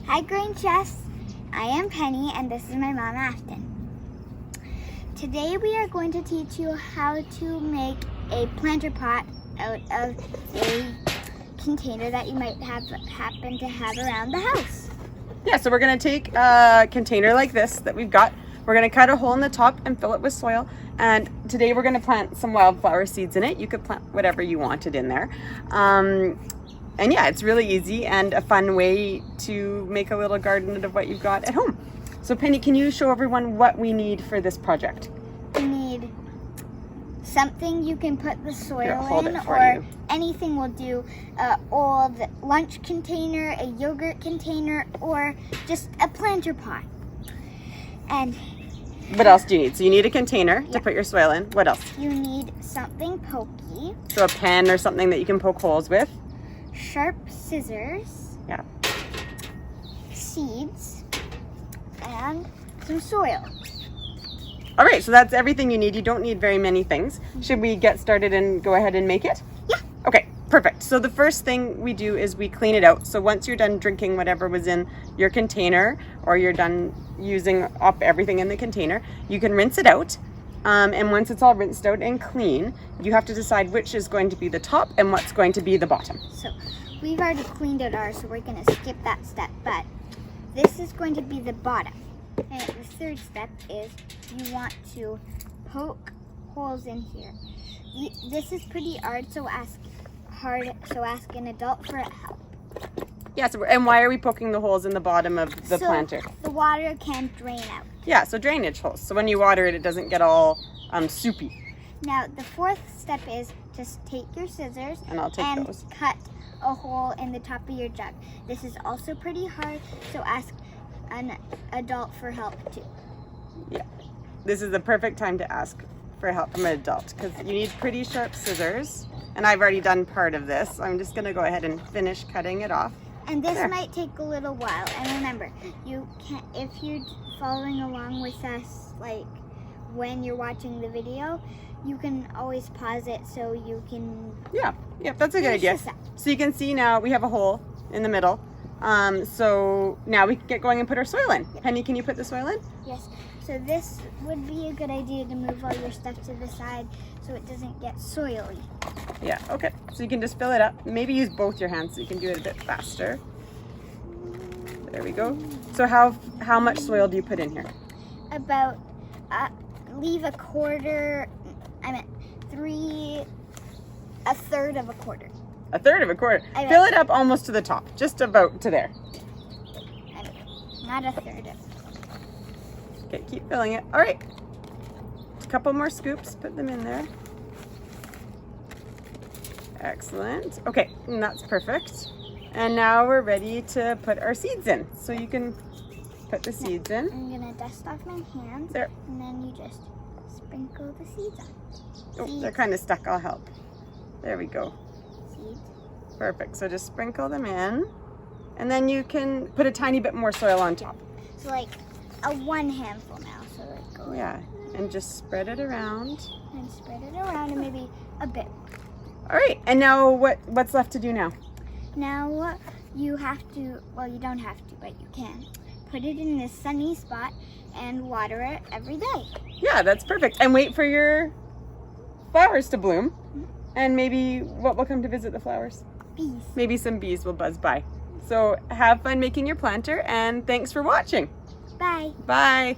Hi Green Chefs, I am Penny and this is my mom Afton. Today we are going to teach you how to make a planter pot out of a container that you might happen to have around the house. Yeah, so we're going to take a container like this that we've got. We're going to cut a hole in the top and fill it with soil. And today we're going to plant some wildflower seeds in it. You could plant whatever you wanted in there. And yeah, it's really easy and a fun way to make a little garden out of what you've got at home. So Penny, can you show everyone what we need for this project? You need something you can put the soil in, or you. anything will do. Old lunch container, a yogurt container, or just a planter pot. And what else do you need? So you need a container to put your soil in. What else? You need something pokey. So a pen or something that you can poke holes with. Sharp scissors. Yeah. Seeds. And some soil. All right, so that's everything you need. You don't need very many things. Should we get started and go ahead and make it? Yeah. Okay, perfect. So the first thing we do is we clean it out. So once you're done drinking whatever was in your container, or you're done using up everything in the container, you can rinse it out. And once it's all rinsed out and clean, you have to decide which is going to be the top and what's going to be the bottom. So we've already cleaned out ours, so we're going to skip that step. But this is going to be the bottom. And the third step is you want to poke holes in here. This is pretty hard, so ask an adult for help. Yeah, so, and why are we poking the holes in the bottom of the planter? The water can drain out. Yeah, so drainage holes. So when you water it, it doesn't get all soupy. Now, the fourth step is just take your scissors And I'll take those. Cut a hole in the top of your jug. This is also pretty hard, so ask an adult for help too. Yeah, this is the perfect time to ask for help from an adult because you need pretty sharp scissors. And I've already done part of this. So I'm just gonna go ahead and finish cutting it off. And this might take a little while. And remember, you can, if you're following along with us, like when you're watching the video, you can always pause it so you can. Yeah, that's a good idea. So you can see now we have a hole in the middle. So now we can get going and put our soil in. Yep. Penny, can you put the soil in? Yes. So this would be a good idea to move all your stuff to the side so it doesn't get soily. Yeah, okay. So you can just fill it up. Maybe use both your hands so you can do it a bit faster. There we go. So how much soil do you put in here? About, leave a third of a quarter. A third of a quarter. Fill it up almost to the top, just about to there. Not a third of it. Okay, keep filling it. All right. A couple more scoops, put them in there. Excellent. Okay, and that's perfect. And now we're ready to put our seeds in. So you can put the seeds in. I'm gonna dust off my hands. There. And then you just sprinkle the seeds on. Oh, they're kind of stuck. I'll help. There we go. Seeds. Perfect. So just sprinkle them in. And then you can put a tiny bit more soil on top. So like a one handful now. So like go and just spread it around. And spread it around and maybe a bit. All right. And now what's left to do now? Now you have to, well, you don't have to, but you can. Put it in this sunny spot and water it every day. Yeah, that's perfect. And wait for your flowers to bloom. And maybe what will come to visit the flowers? Bees. Maybe some bees will buzz by. So have fun making your planter and thanks for watching. Bye. Bye.